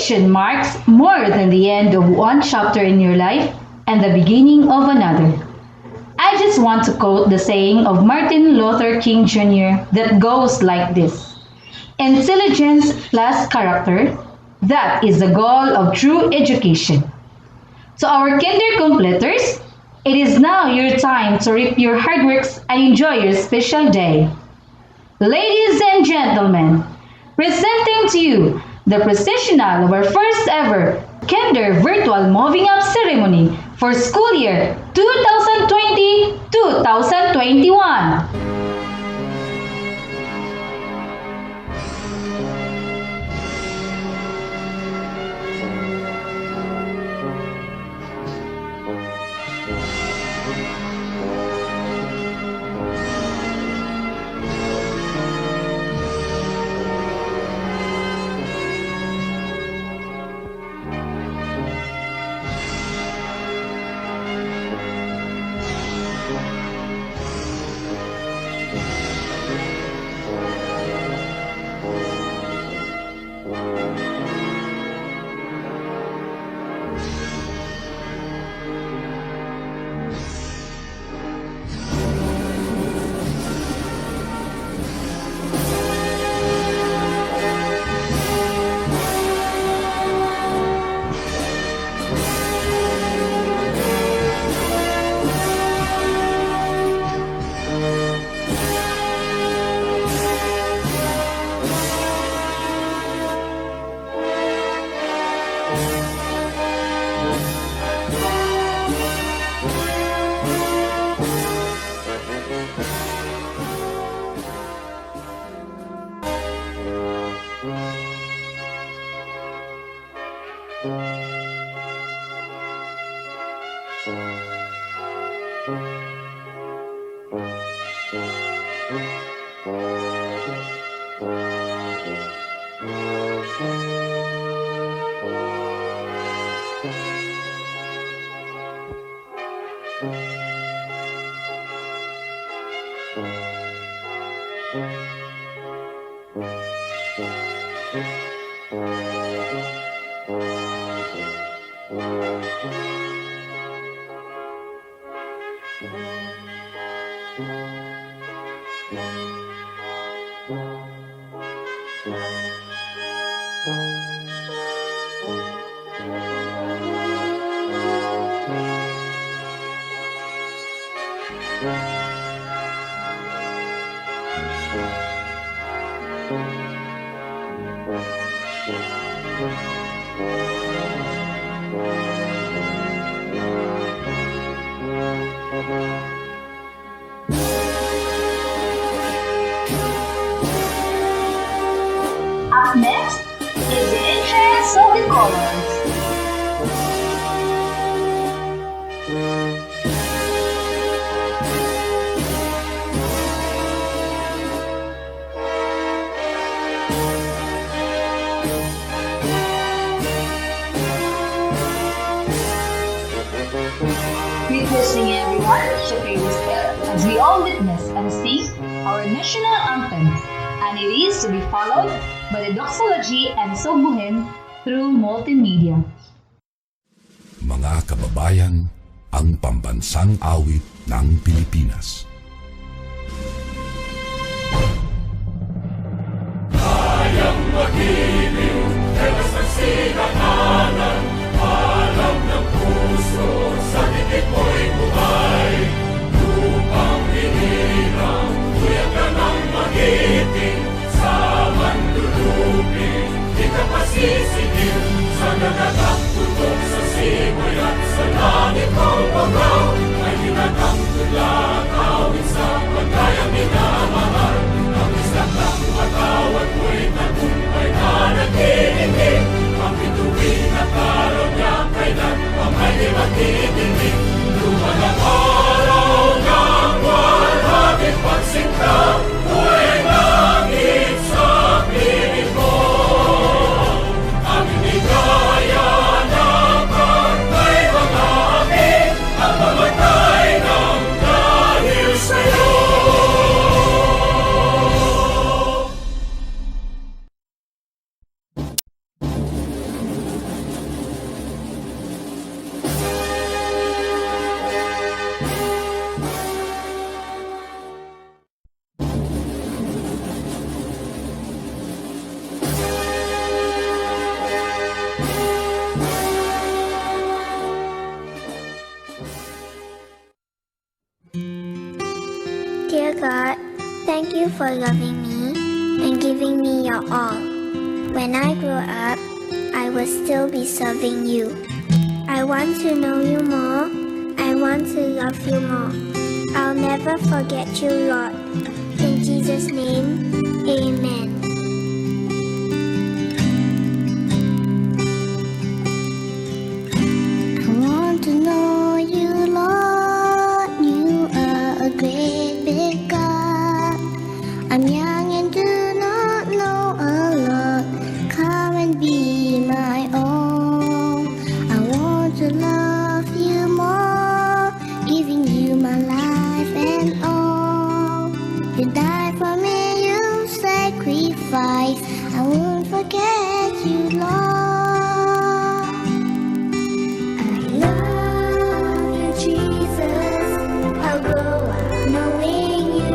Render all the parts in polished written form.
Graduation marks more than the end of one chapter in your life and the beginning of another. I just want to quote the saying of Martin Luther King Jr. that goes like this: "Intelligence plus character, that is the goal of true education." To our kinder completers, it is now your time to reap your hard works and enjoy your special day. Ladies and gentlemen, presenting to you the processional of our first ever Kinder Virtual Moving Up Ceremony for school year 2020-2021. Up next is the entrance of the colors. Requesting everyone to pay respect as we all witness and sing our national anthem, and it is to be followed by the doxology and subuhin through multimedia. Mga kababayan, ang pambansang awit ng Pilipinas. Kayang magiliw, telas ng sinakanan, alam ng puso, sa dikit mo'y buhay. Lupang hinirang, tuyak ka ng magiting, sa manlulupin, di ka pasisigil, sa nagagang tutok sa simoy at sa langit mong pagaw, ay hinagang tulakaw, Dear God, thank you for loving me and giving me your all. When I grow up, I will still be serving you. I want to know you more. I want to love you more. I'll never forget you, Lord. In Jesus' name, amen. I want to know you, Lord. You are a great big God. I'm young and do not know a lot. Come and be my own. I want to love you more, giving you my life and all. You died for me, you sacrifice. I won't forget you, Lord. I love you, Jesus. I'll grow up knowing you.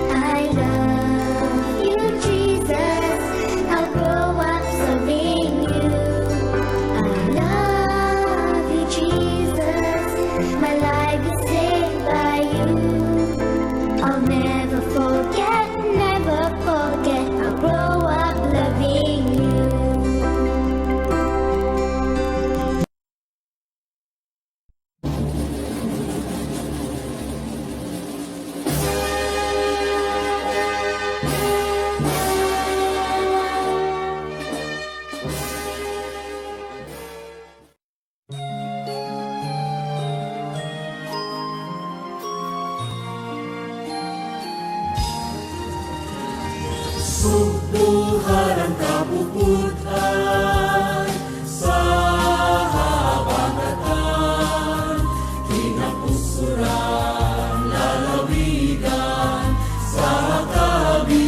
I love you, Jesus. I'll grow up serving you. I love you, Jesus. My life is saved by you. I'll never forget, never forget. I'll grow up loving you. Subuhan ang kapuputan sa habagatan, kinapusuran, lalawigan, sa kabisay-an,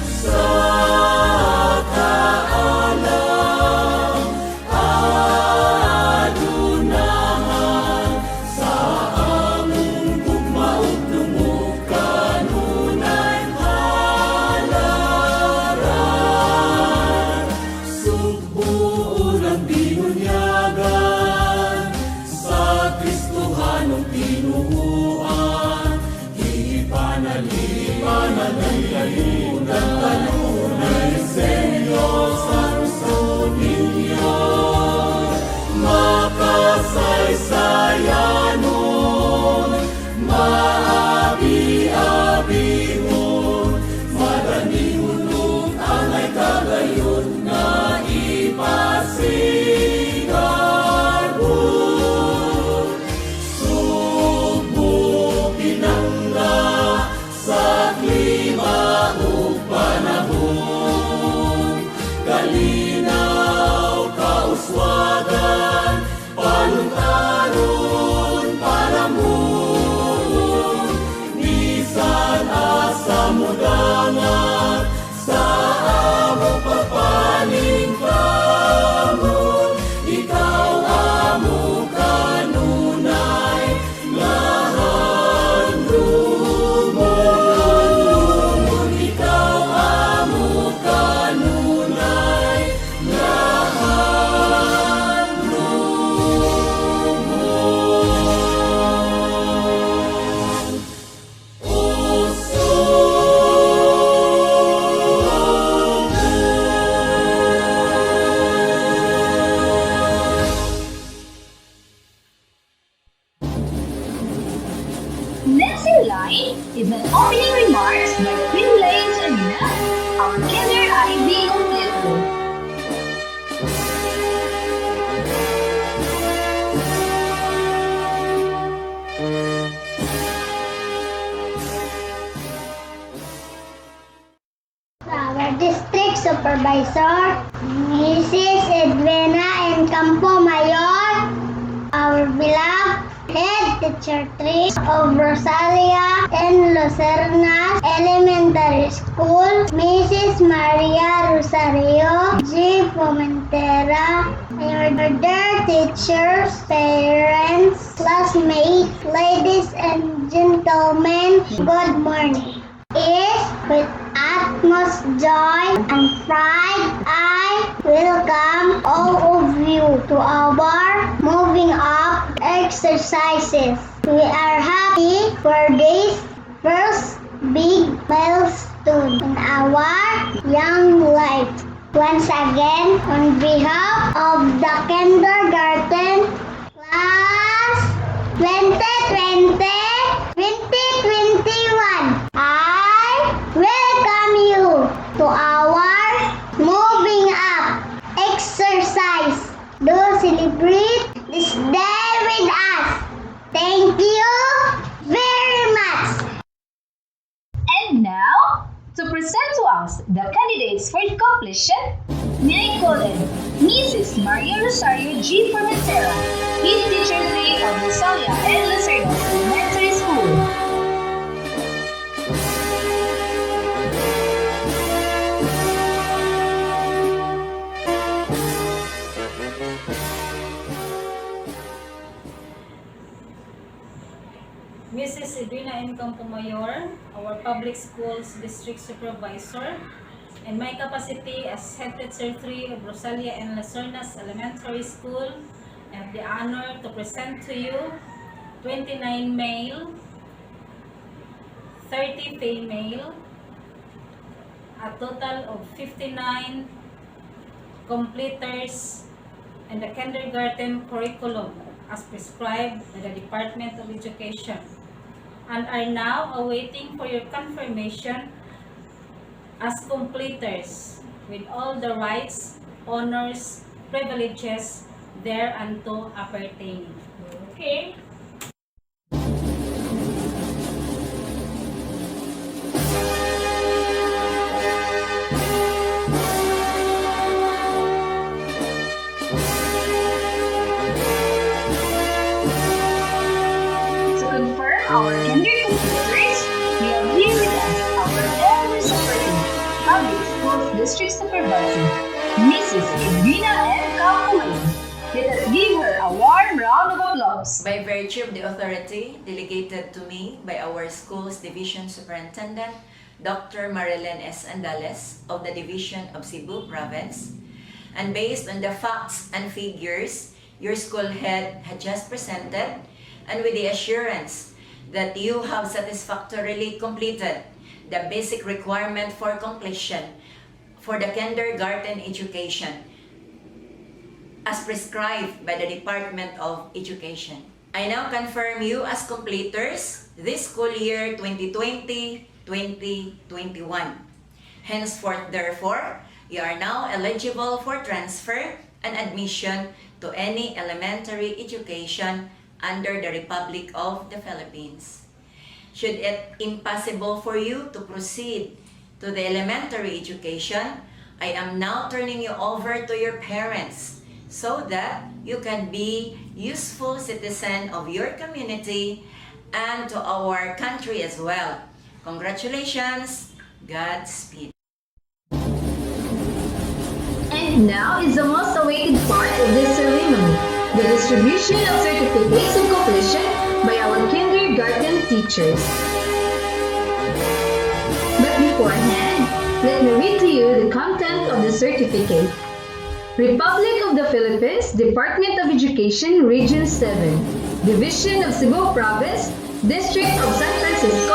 sa kaalam, adunahan, sa among gugmaog lumog kanunay halaran. Subuon ang binunyagan sa Kristohanong tinuuan, ipanalipanalayunan kanunay Senyo sa puso ninyo. Makasaysayanon, maabi-abihon, madanihunong angay kagayon nga ipasigarbo. Subo pinangga sa klima ug panahon, kalinaw kauswagan, panuntaron palamon, bisan asa mudangan sa among pagpaningkamon. Ikaw amo kanunay nga handumon. Ikaw amo kanunay nga handumon. Next in line is an opening remarks by Queen Lace Arena, our Kinder IB completo. Our district supervisor, Mrs. Edwina and Campo Mayor, our beloved head teacher 3 of ROSALIA and LUCERNAS Elementary School, Mrs. Maria Rosario G. Fomentera, our dear teachers, parents, classmates, ladies and gentlemen, good morning. Is with utmost joy and pride I welcome all of you to our moving up exercises. We are happy for this first big milestone in our young life. Once again, on behalf of the kindergarten class 2020-2021, I welcome you to our moving up exercise. Do celebrate this day with us. Thank you very much. And now, to present to us the candidates for completion, may I call in Mrs. Maria Rosario G. Formentera, Head Teacher 3 of ROSALIA and LUCERNAS Elementary School. Mrs. Edwina M. Campomayor, our Public Schools District Supervisor, in my capacity as Head Teacher 3 of ROSALIA and LUCERNAS Elementary School, I have the honor to present to you 29 male, 30 female, a total of 59 completers in the kindergarten curriculum as prescribed by the Department of Education, and are now awaiting for your confirmation as completers with all the rights, honors, privileges thereunto appertaining. Okay? To confirm our kinder completers, we have here with us our ever supporting Public Schools District Supervisor, Mrs. Edwina M. Campomayor. Let us give her a warm round of applause. By virtue of the authority delegated to me by our school's Division Superintendent, Dr. Marilyn S. Andales of the Division of Cebu Province, and based on the facts and figures your school head had just presented, and with the assurance that you have satisfactorily completed the basic requirement for completion for the kindergarten education as prescribed by the Department of Education. I now confirm you as completers this school year 2020-2021. Henceforth, therefore, you are now eligible for transfer and admission to any elementary education under the Republic of the Philippines. Should it impossible for you to proceed to the elementary education, I am now turning you over to your parents so that you can be useful citizen of your community and to our country as well. Congratulations, Godspeed. And now is the most awaited part of this ceremony, the distribution of certificates of completion by our kindergarten teachers. But beforehand, let me read to you the content of the certificate. Republic of the Philippines, Department of Education, Region 7, Division of Cebu Province, District of San Francisco,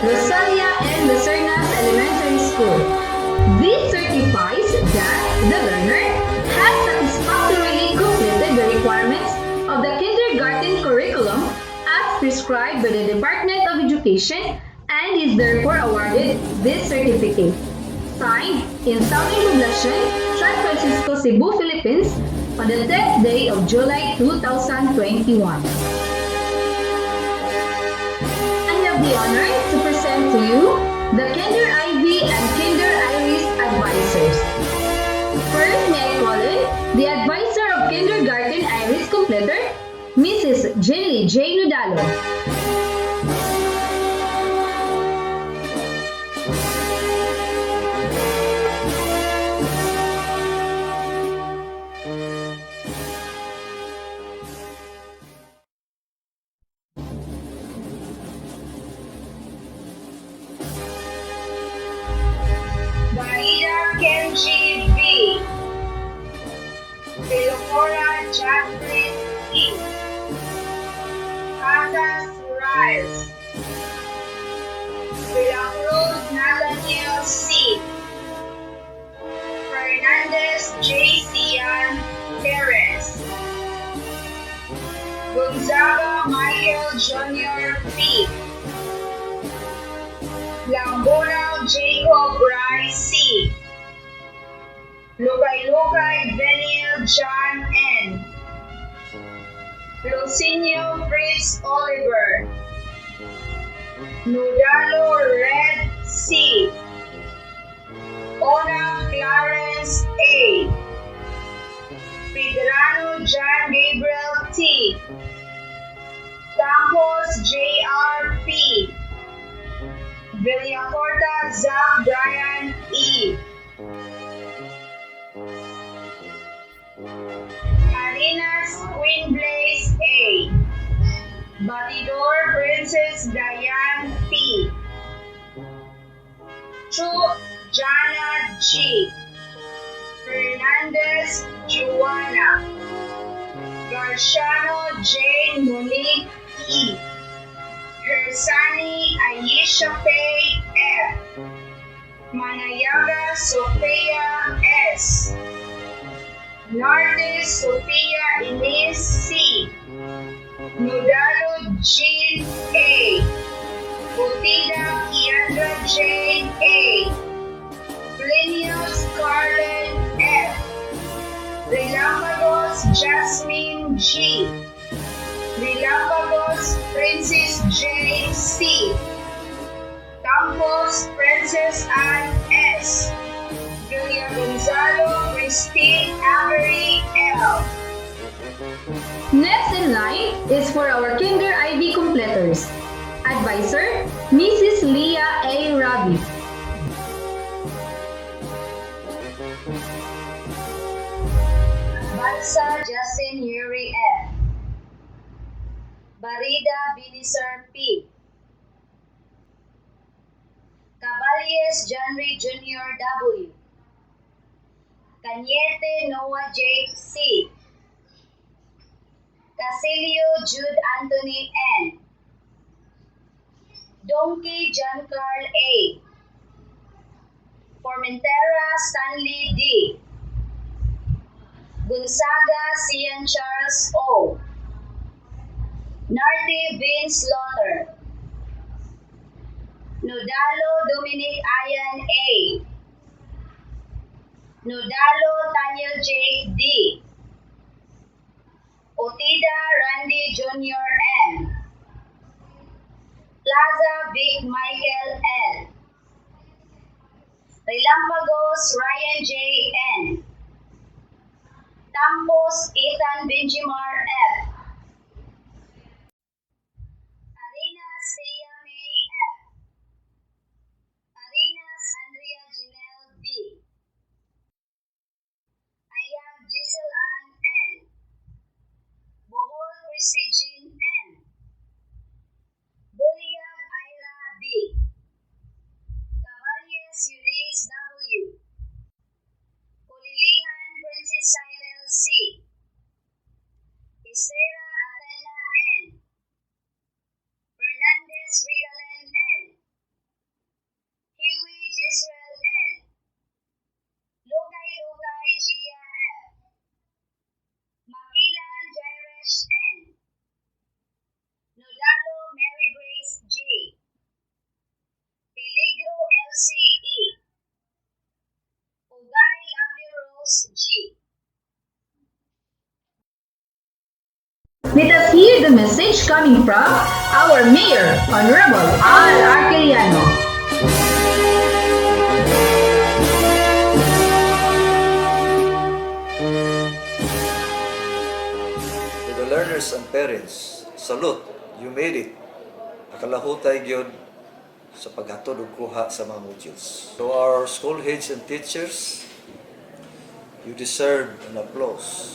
ROSALIA and LUCERNAS Elementary School. This certifies that the learner has satisfactorily completed the requirements of the kindergarten curriculum as prescribed by the Department of Education and is therefore awarded this certificate. Signed in Southern Poblacion, San Francisco, Cebu, Philippines on the 10th day of July 2021. I have the honor to present to you the Kinder Ivy and Kinder Iris advisors. First, may I call in the advisor of Kindergarten Iris Completer, Mrs. Jenny J. Nudalo. Kenji B. Theodora Jacqueline E. Kaga Miles. Vilacruz Nathaniel C. Fernandez J. Cian Perez. Gonzaga Michael Jr. P. Lamboral Jacob Rai C. Lugay-Lugay Beniel John N. Lucinio Fritz Oliver. Nudalo Red C. Ona Clarence A. Pedrano John Gabriel T. Campos J.R. P. Villacorta Zach Brian E. Arenas Queen Blaze A. Batidor Princess Diane P. Chu Jana G. Fernandez Juana. Garciano Jane Monique E. Hersani Aisha Faye F. Manayaga Sophia S. Nardes Sophia Ines C. Nudalo Jean A. Utida Kiandra Jane A. Plinio Scarlett F. Relambagos Jasmine G. Relambagos Princess J. C. Campos Princess Anne S. Julia Gonzalo Christine Avery L. Next in line is for our Kinder IB completers. Advisor, Mrs. Leah A. Rabi. Balsa Justin Yuri F. Barida Binisar P. Caballes Janry Jr. W. Cañete Noah Jake C. Casilio Jude Anthony N. Donkey John Carl A. Formentera Stanley D. Gonzaga Cian Charles O. Nardi Vince Slaughter. Nodalo Dominic Ian A. Nodalo Daniel J. D. Otida Randy Jr. M. Plaza Vic Michael L. Relampagos Ryan J. N. Tampos Ethan Benjimar F. Arenas Thea May F. Arenas Andrea Janelle D. Ayag Giselle Ann N. Bohol Christy Jean M. Buliag Ira B. Caballes Eunice W. Kulilihan Princess Cyril C. Estera Athena N. Fernandez Rigalen N. Huey Gisrael N. Lukay Lukay Gia F. Makilan Jairesh N. Nodalo Mary Grace G. Peligro Elsie E. Ugay Lovely Rose G. Let us hear the message coming from our Mayor, Honorable Al Arqueriano. To the learners and parents, salute, you made it. Nakalahutay gyud sa paghatod ug kuha sa mga modules. To our school heads and teachers, you deserve an applause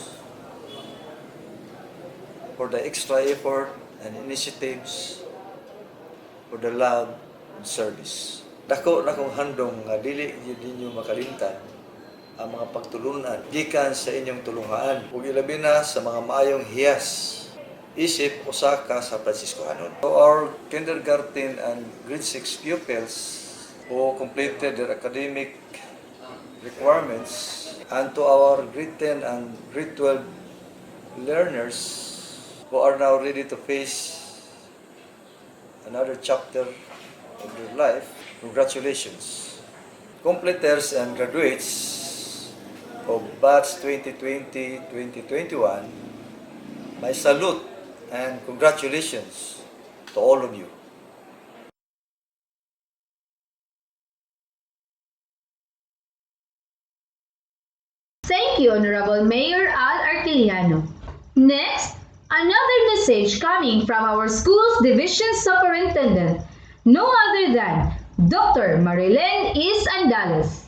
for the extra effort and initiatives, for the love and service. Dako na kong handong nga dili gyud ninyo makalimtan ang mga pagtulunan gikan sa inyong tulungan ug ilabi na sa mga maayong hiyas isip usa ka sa Franciscanon. To our kindergarten and grade 6 pupils who completed their academic requirements, and to our grade 10 and grade 12 learners who are now ready to face another chapter of their life, congratulations. Completers and graduates of batch 2020-2021, my salute and congratulations to all of you. Thank you, Honorable Mayor Al Artiliano. Next, another message coming from our school's division superintendent, no other than Dr. Marilyn S. Andales.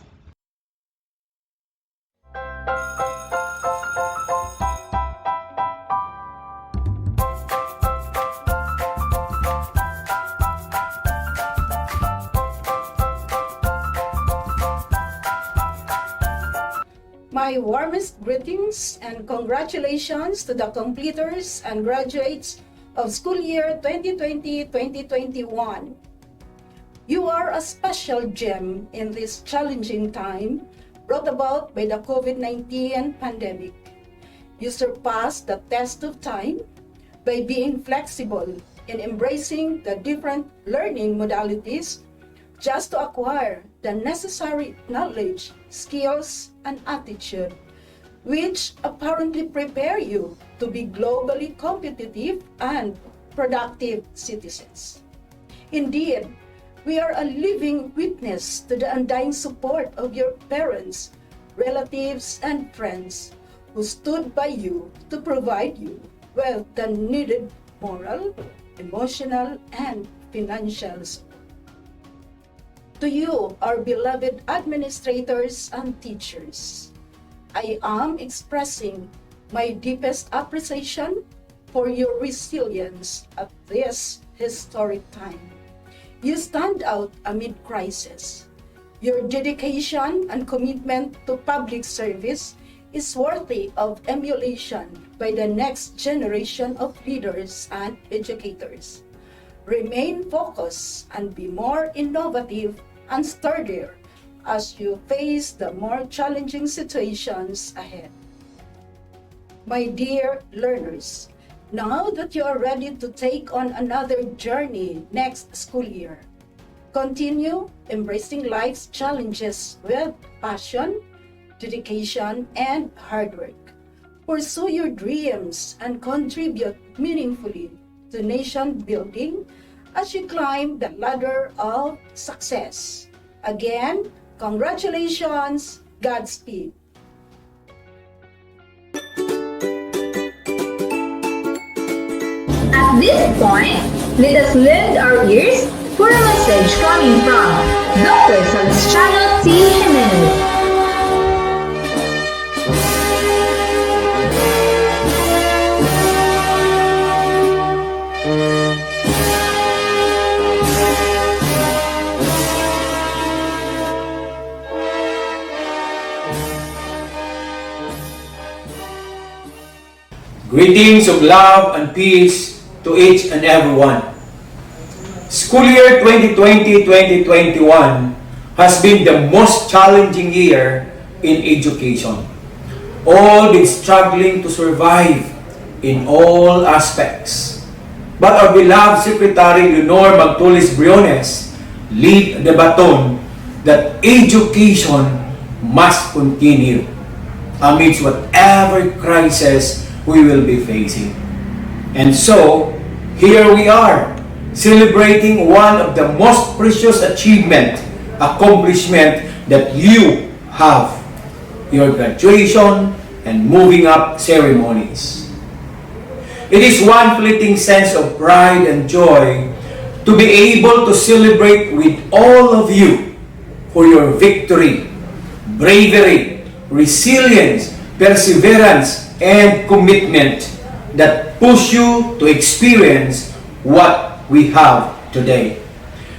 My warmest greetings and congratulations to the completers and graduates of school year 2020-2021. You are a special gem in this challenging time brought about by the COVID-19 pandemic. You surpassed the test of time by being flexible in embracing the different learning modalities just to acquire the necessary knowledge, skills, and attitude, which apparently prepare you to be globally competitive and productive citizens. Indeed, we are a living witness to the undying support of your parents, relatives, and friends who stood by you to provide you with the needed moral, emotional, and financial support. To you, our beloved administrators and teachers, I am expressing my deepest appreciation for your resilience at this historic time. You stand out amid crisis. Your dedication and commitment to public service is worthy of emulation by the next generation of leaders and educators. Remain focused and be more innovative and sturdier as you face the more challenging situations ahead. My dear learners, now that you are ready to take on another journey next school year, continue embracing life's challenges with passion, dedication, and hard work. Pursue your dreams and contribute meaningfully to nation building as you climb the ladder of success. Again, congratulations, Godspeed. At this point, let us lend our ears for a message coming from Dr. Celestiano T. Jimenez. Greetings of love and peace to each and everyone. School year 2020-2021 has been the most challenging year in education. All been struggling to survive in all aspects. But our beloved Secretary Leonor Magtulis Briones lead the baton that education must continue amidst whatever crisis we will be facing. And so, here we are, celebrating one of the most precious accomplishment that you have, your graduation and moving up ceremonies. It is one fleeting sense of pride and joy to be able to celebrate with all of you for your victory, bravery, resilience, perseverance, and commitment that push you to experience what we have today.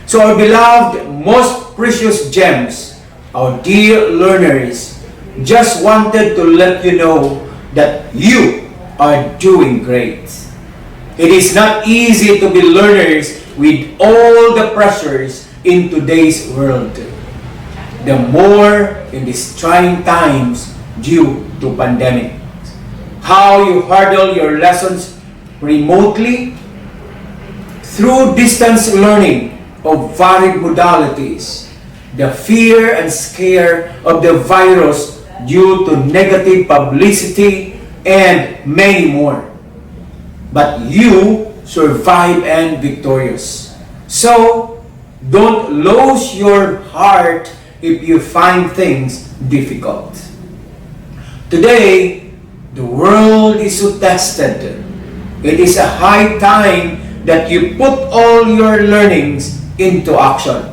So our beloved, most precious gems, our dear learners, just wanted to let you know that you are doing great. It is not easy to be learners with all the pressures in today's world. The more in these trying times due to pandemic. How you hurdle your lessons remotely through distance learning of varied modalities, the fear and scare of the virus due to negative publicity, and many more. But you survive and victorious. So, don't lose your heart if you find things difficult. Today, the world is so tested. It is a high time that you put all your learnings into action.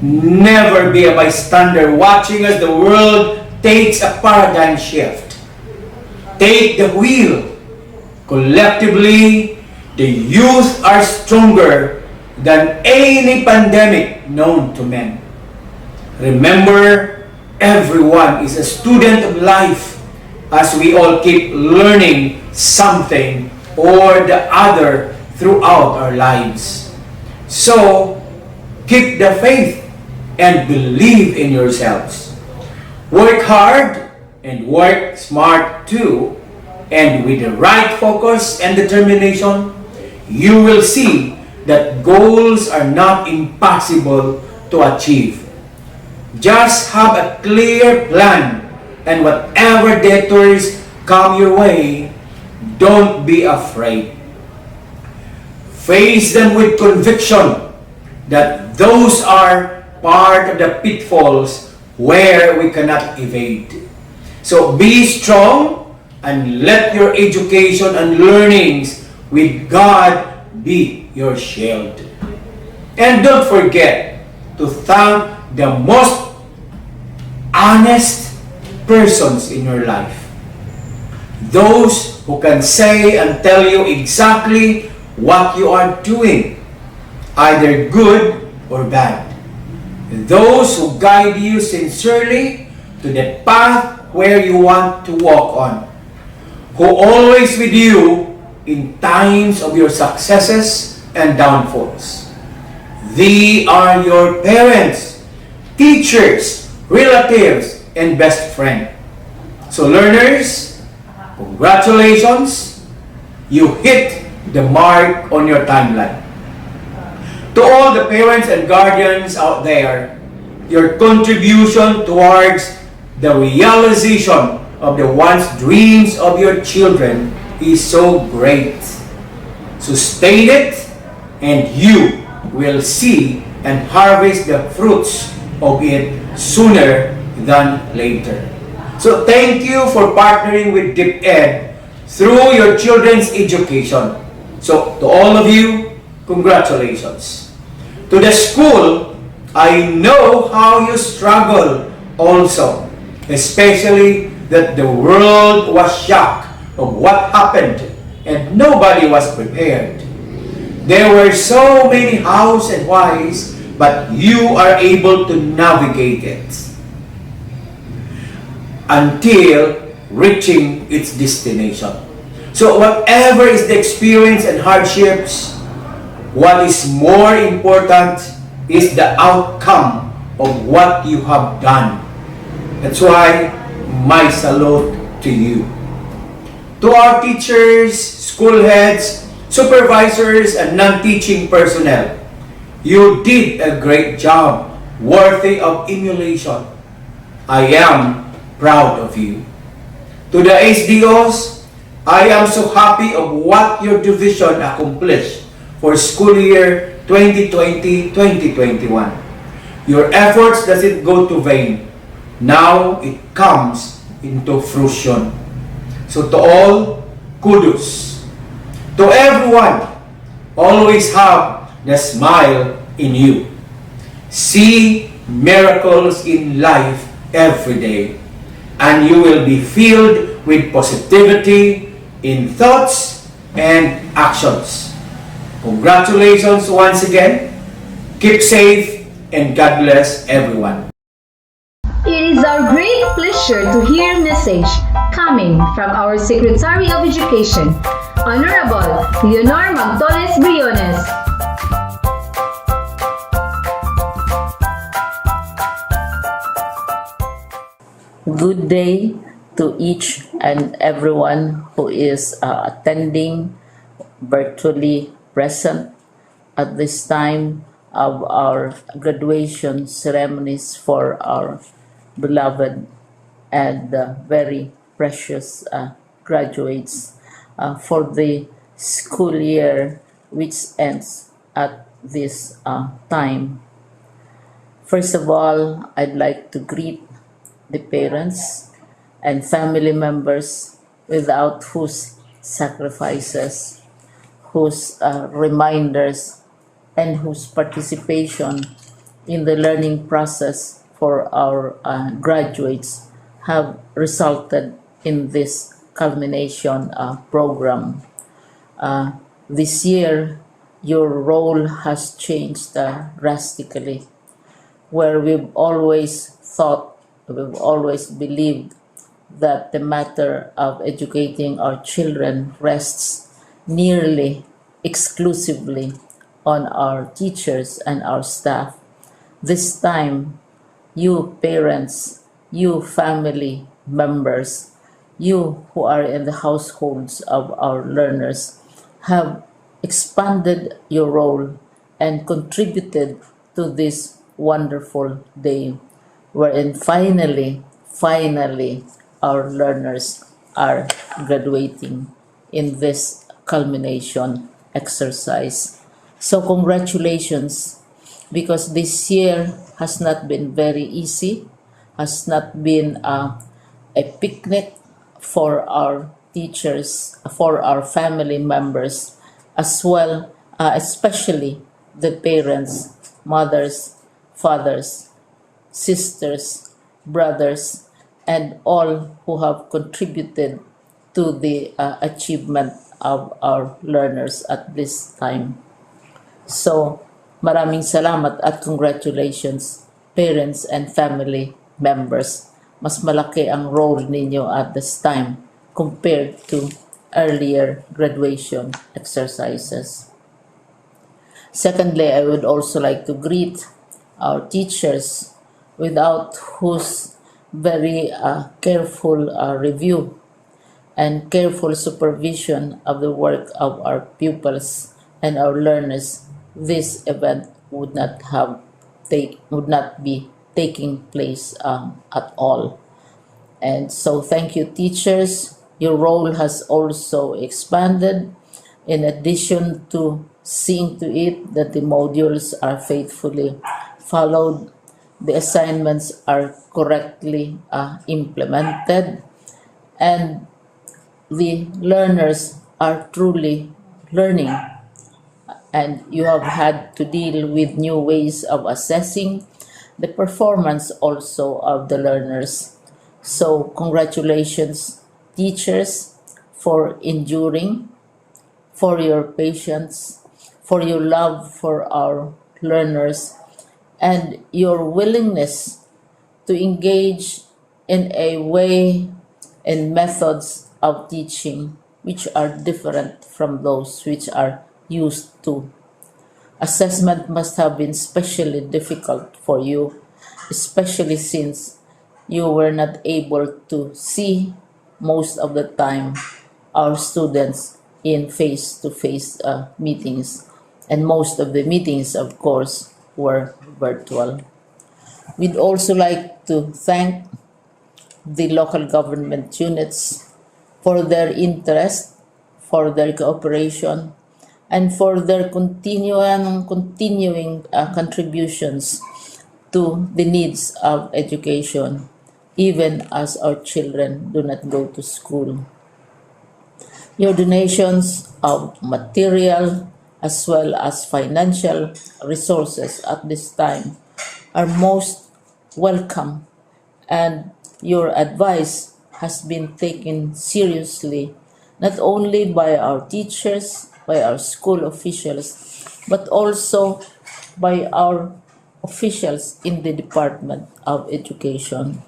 Never be a bystander watching as the world takes a paradigm shift. Take the wheel. Collectively, the youth are stronger than any pandemic known to men. Remember, everyone is a student of life as we all keep learning something or the other throughout our lives. So, keep the faith and believe in yourselves. Work hard and work smart too. And with the right focus and determination, you will see that goals are not impossible to achieve. Just have a clear plan, and whatever detours come your way, don't be afraid. Face them with conviction that those are part of the pitfalls where we cannot evade. So be strong and let your education and learnings with God be your shield. And don't forget to thank the most honest persons in your life. Those who can say and tell you exactly what you are doing, either good or bad. Those who guide you sincerely to the path where you want to walk on. Who always with you in times of your successes and downfalls. They are your parents, teachers, relatives, and best friend. So learners, congratulations, you hit the mark on your timeline. To all the parents and guardians out there, your contribution towards the realization of the once dreams of your children is so great. Sustain it, and you will see and harvest the fruits of it sooner than later. So thank you for partnering with DepEd through your children's education. So to all of you, congratulations. To the school, I know how you struggle also, especially that the world was shocked of what happened and nobody was prepared. There were so many hows and whys, but you are able to navigate it until reaching its destination. So whatever is the experience and hardships, what is more important is the outcome of what you have done. That's why my salute to you. To our teachers, school heads, supervisors, and non-teaching personnel, you did a great job, worthy of emulation. I am proud of you. To the SDOs, I am so happy of what your division accomplished for school year 2020-2021. Your efforts doesn't go to vain. Now it comes into fruition. So to all, kudos. To everyone, always have the smile in you. See miracles in life every day, and you will be filled with positivity in thoughts and actions. Congratulations once again. Keep safe, and God bless everyone. It is our great pleasure to hear a message coming from our Secretary of Education, Honorable Leonor Magtones Briones. Good day to each and everyone who is attending virtually present at this time of our graduation ceremonies for our beloved and very precious graduates for the school year which ends at this time. First of all, I'd like to greet the parents and family members without whose sacrifices, whose reminders, and whose participation in the learning process for our graduates have resulted in this culmination program. This year, your role has changed drastically, where we've always believed that the matter of educating our children rests nearly exclusively on our teachers and our staff. This time, you parents, you family members, you who are in the households of our learners have expanded your role and contributed to this wonderful day wherein finally our learners are graduating in this culmination exercise. So congratulations, because this year has not been very easy, has not been a picnic for our teachers, for our family members, as well, especially the parents, mothers, fathers, sisters, brothers, and all who have contributed to the achievement of our learners at this time. So, maraming salamat at congratulations, parents and family members. Mas malaki ang role ninyo at this time compared to earlier graduation exercises. Secondly, I would also like to greet our teachers, without whose very careful review and careful supervision of the work of our pupils and our learners, this event would not be taking place at all. And so thank you, teachers. Your role has also expanded, in addition to seeing to it that the modules are faithfully followed, the assignments are correctly implemented, and the learners are truly learning. And you have had to deal with new ways of assessing the performance also of the learners. So congratulations, teachers, for enduring, for your patience, for your love for our learners, and your willingness to engage in a way and methods of teaching which are different from those which are used to. Assessment must have been especially difficult for you, especially since you were not able to see most of the time our students in face-to-face meetings, and most of the meetings, of course, were virtual. We'd also like to thank the local government units for their interest, for their cooperation, and for their continuing contributions to the needs of education, even as our children do not go to school. Your donations of material as well as financial resources at this time are most welcome, and your advice has been taken seriously not only by our teachers, by our school officials, but also by our officials in the Department of Education.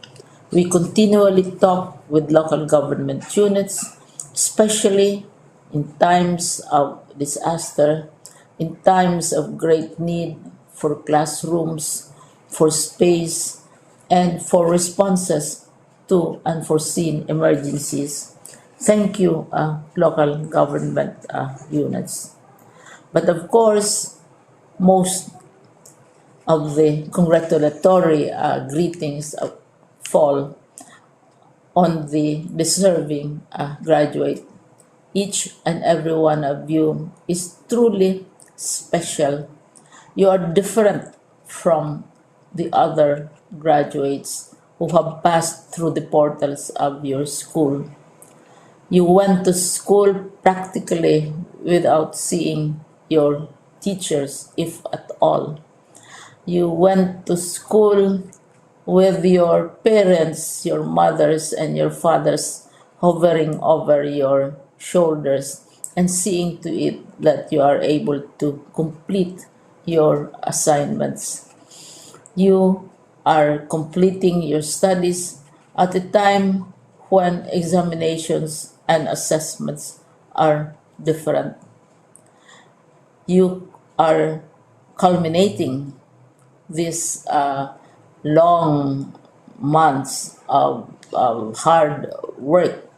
We continually talk with local government units, especially in times of disaster, in times of great need for classrooms, for space, and for responses to unforeseen emergencies. Thank you, local government units. But of course, most of the congratulatory greetings fall on the deserving graduate. Each and every one of you is truly special. You are different from the other graduates who have passed through the portals of your school. You went to school practically without seeing your teachers, if at all. You went to school with your parents, your mothers, and your fathers hovering over your shoulders and seeing to it that you are able to complete your assignments. You are completing your studies at a time when examinations and assessments are different. You are culminating these long months of hard work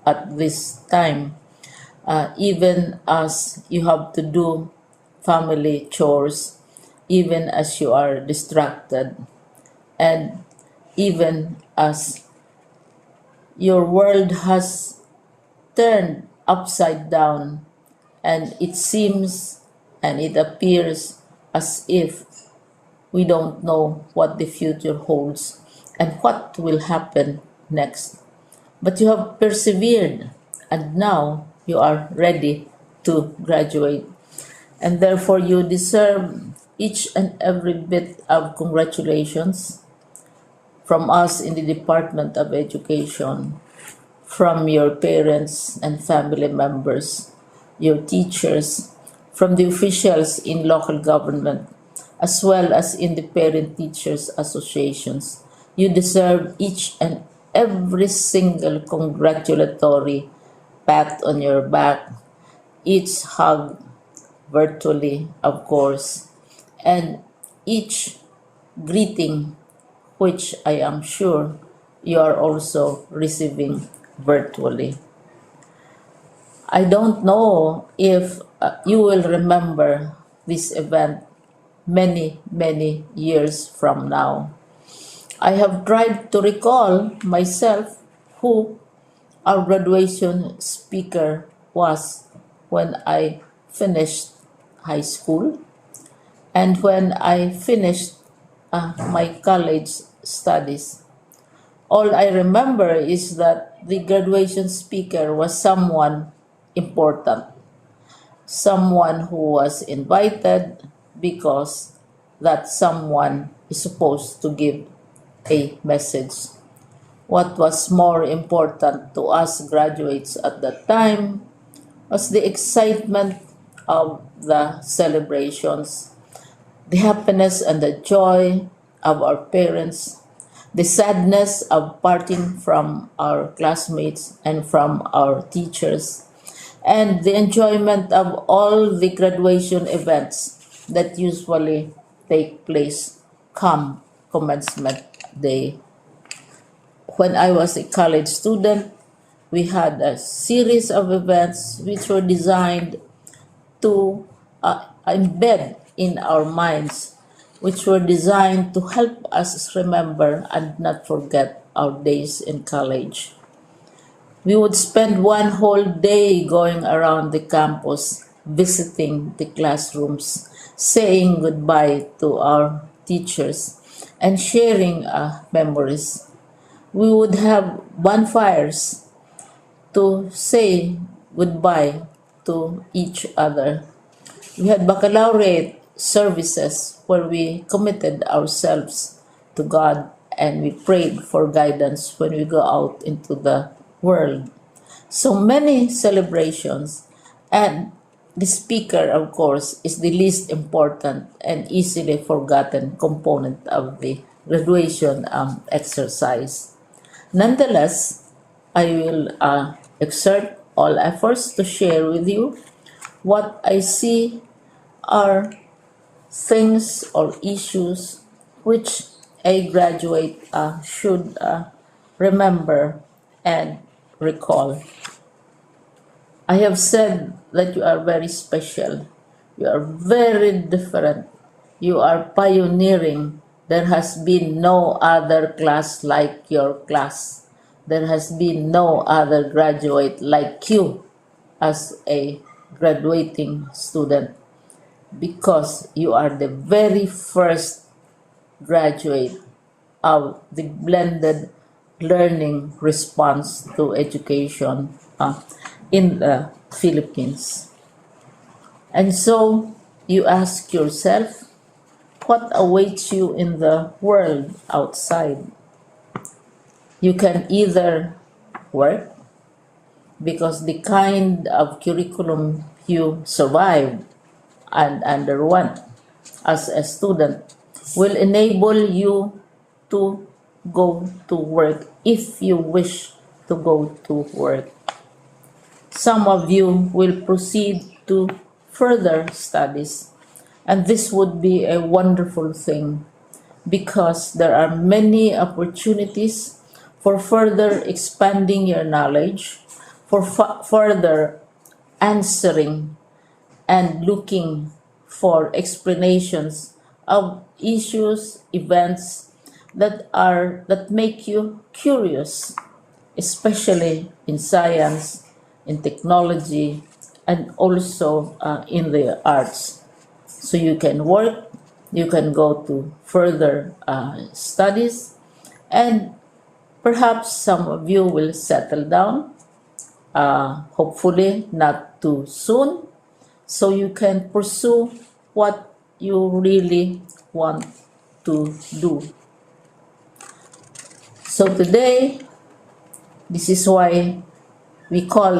at this time, even as you have to do family chores, even as you are distracted, and even as your world has turned upside down, and it seems and it appears as if we don't know what the future holds and what will happen next. But you have persevered, and now you are ready to graduate. And therefore, you deserve each and every bit of congratulations from us in the Department of Education, from your parents and family members, your teachers, from the officials in local government, as well as in the parent teachers associations. You deserve each and every single congratulatory pat on your back, each hug virtually, of course, and each greeting, which I am sure you are also receiving virtually. I don't know if you will remember this event many, many years from now. I have tried to recall myself who our graduation speaker was when I finished high school and when I finished my college studies. All I remember is that the graduation speaker was someone important, someone who was invited because that someone is supposed to give a message. What was more important to us graduates at that time was the excitement of the celebrations, the happiness and the joy of our parents, the sadness of parting from our classmates and from our teachers, and the enjoyment of all the graduation events that usually take place come commencement day. When I was a college student, we had a series of events which were designed to embed in our minds, which were designed to help us remember and not forget our days in college. We would spend one whole day going around the campus, visiting the classrooms, saying goodbye to our teachers, and sharing memories. We would have bonfires to say goodbye to each other. We had baccalaureate services where we committed ourselves to God and we prayed for guidance when we go out into the world. So many celebrations, and the speaker, of course, is the least important and easily forgotten component of the graduation exercise. Nonetheless, I will exert all efforts to share with you what I see are things or issues which a graduate should remember and recall. I have said that you are very special. You are very different. You are pioneering. There has been no other class like your class. There has been no other graduate like you as a graduating student because you are the very first graduate of the blended learning response to education in the Philippines. And so you ask yourself, what awaits you in the world outside? You can either work because the kind of curriculum you survived and underwent as a student will enable you to go to work if you wish to go to work. Some of you will proceed to further studies, and this would be a wonderful thing because there are many opportunities for further expanding your knowledge, for further answering and looking for explanations of issues, events that make you curious, especially in science, in technology, and also in the arts. So you can work, you can go to further studies, and perhaps some of you will settle down, hopefully not too soon, so you can pursue what you really want to do. So today, this is why we call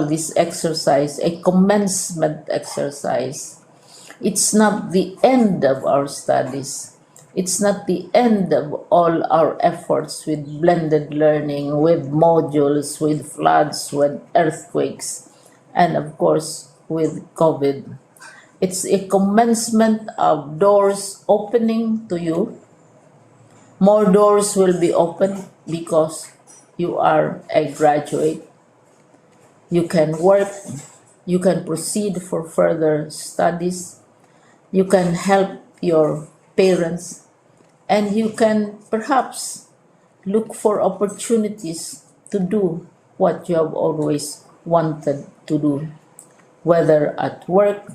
this exercise a commencement exercise. It's not the end of our studies. It's not the end of all our efforts with blended learning, with modules, with floods, with earthquakes, and of course with COVID. It's a commencement of doors opening to you. More doors will be opened because you are a graduate. You can work, you can proceed for further studies, you can help your parents, and you can perhaps look for opportunities to do what you have always wanted to do, whether at work,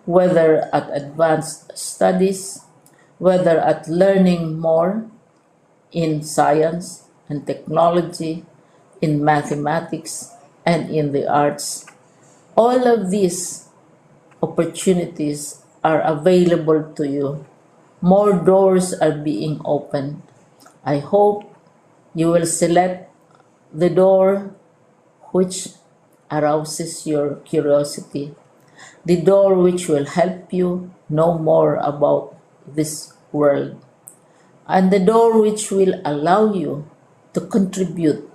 whether at advanced studies, whether at learning more in science and technology, in mathematics, and in the arts. All of these opportunities are available to you. More doors are being opened. I hope you will select the door which arouses your curiosity, the door which will help you know more about this world, and the door which will allow you to contribute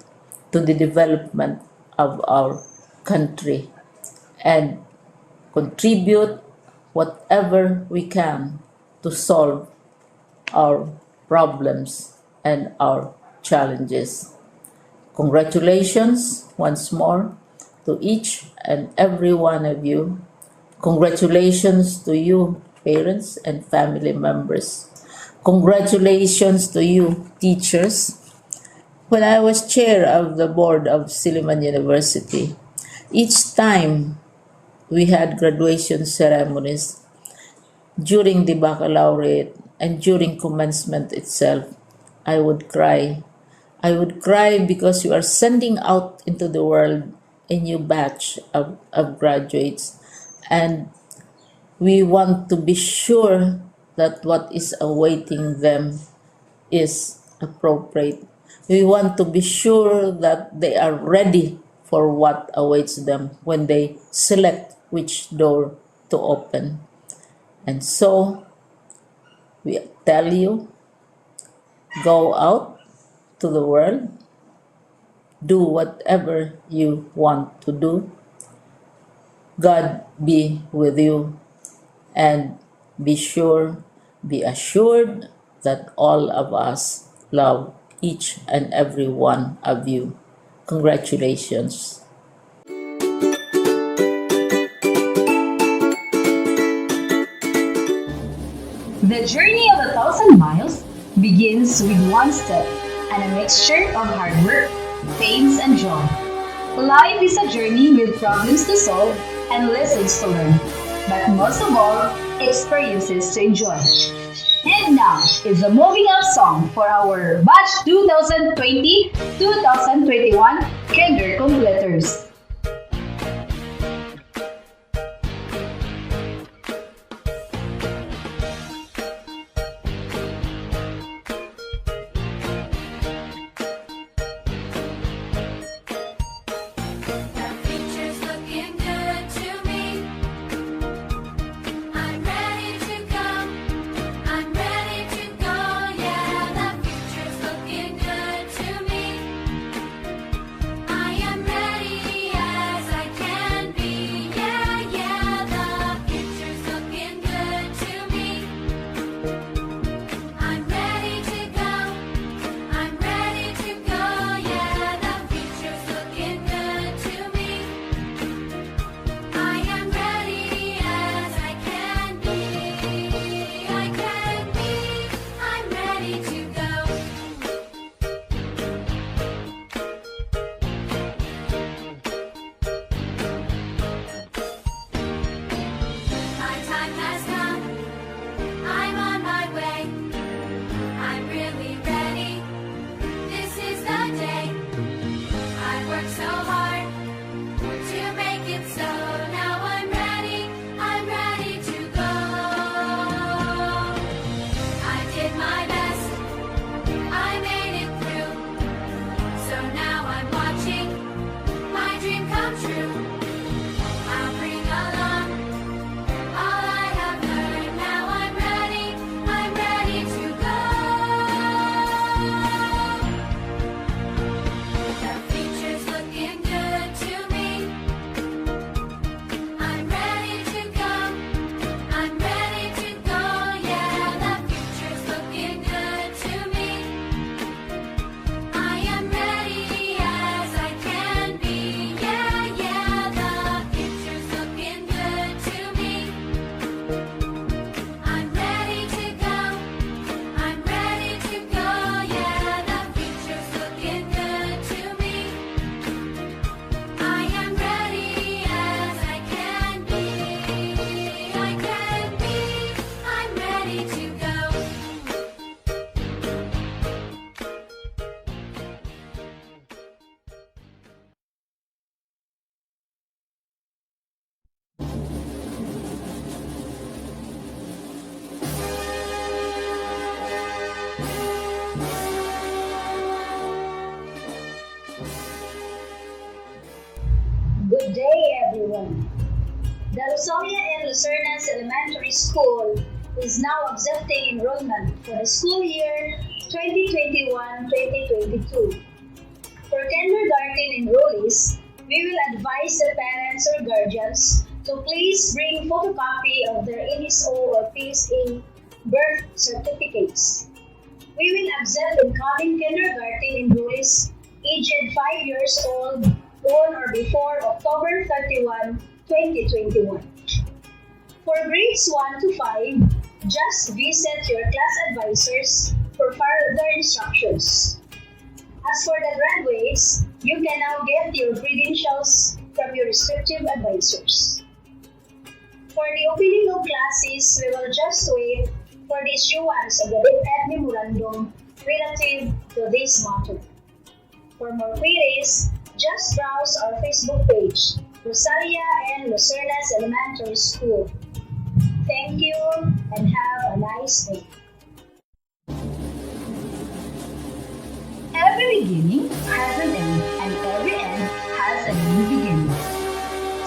to the development of our country and contribute whatever we can to solve our problems and our challenges. Congratulations once more to each and every one of you. Congratulations to you, parents and family members. Congratulations to you, teachers. When I was chair of the board of Silliman University, each time we had graduation ceremonies during the baccalaureate and during commencement itself, I would cry. I would cry because you are sending out into the world a new batch of graduates, and we want to be sure that what is awaiting them is appropriate. We want to be sure that they are ready for what awaits them when they select which door to open. And so we tell you, go out to the world, do whatever you want to do. God be with you, and be sure, be assured that all of us love each and every one of you. Congratulations. The journey of 1,000 miles begins with one step and a mixture of hard work, pains, and joy. Life is a journey with problems to solve and lessons to learn, but most of all, experiences to enjoy. And now is the moving up song for our batch 2020-2021 Kinder completers. The future's looking good to me. I'm ready to go. I'm ready to go. Yeah, the future's looking good to me. I am ready as I can be. Yeah, yeah, the future's looking good to me. I'm ready to go. I'm ready to go. Yeah, the future's looking good to me. I am ready as I can be. I can be. I'm ready to go. My time has come. I'm on my way. I'm really ready. This is the day. I worked so hard to make it so. Now I'm ready. I'm ready to go. I did my best. I made it through. So now I'm watching my dream come true. I'll bring along all I have learned. Now I'm ready. I'm ready to go. The future's looking good to me. I'm ready to go. I'm ready to go. Yeah, the future's looking good to me. I am ready as I can be. Yeah, yeah, the future's looking good to me. I'm ready to go. I'm ready to go. Yeah, the future's looking good to me. I am ready as I can be. I can be. I'm ready to go. Good day, everyone. The ROSALIA and LUCERNAS Elementary School is now accepting enrollment for the school year 2021-2022. For kindergarten enrollees, we will advise the parents or guardians to please bring photocopy of their NSO or PSA birth certificates. We will accept incoming kindergarten enrollees aged 5 years old on or before October 31, 2021. For grades 1 to 5, just visit your class advisors for further instructions. As for the graduates, you can now get your credentials from your respective advisors. For the opening of classes, we will just wait for the issuance of the DepEd memorandum relative to this matter. For more queries, just browse our Facebook page, Rosalia and Lucernas Elementary School. Thank you and have a nice day. Every beginning has an end, and every end has a new beginning.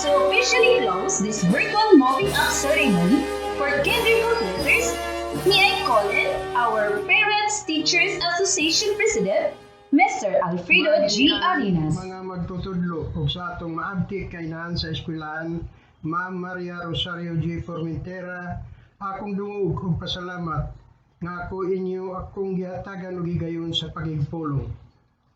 To officially close this virtual moving up ceremony for kinder completers, may I call in our Parents Teachers Association President, Mr. Alfredo G. Arinas. Mga magtutudlo ug sa atong maabtik kay naan sa eskwelahan, Ma'am Maria Rosario G. Formentera, akong dungog ug pasalamat nga ako inyo akong gihatagan ug higayon sa pagigpulong.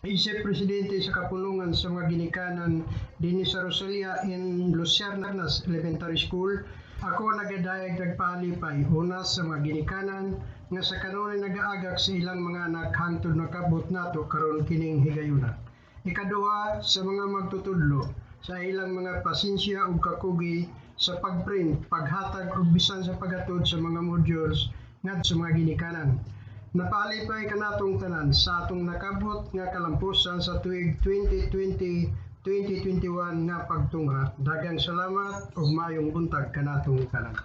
Isip Presidente sa Kapulungan sa mga ginikanan dinhi sa ROSALIA in LUCERNAS Elementary School, ako nagadayag nagpalipay una sa mga ginikanan nga sa kanunay nagaagak sa ilang mga anak hangtod nakabot nato karon kining higayuna. Ikaduha sa mga magtutudlo sa ilang mga pasensya ug kakugi sa pagprint, paghatag ug bisan sa paghatod sa mga modules ngadto sa mga ginikanan. Napalipay kanatong tanan sa atong nakabot nga kalampusan sa tuig 2020-2021 nga pagtungha. Daghang salamat ug maayong buntag kanatong tanan.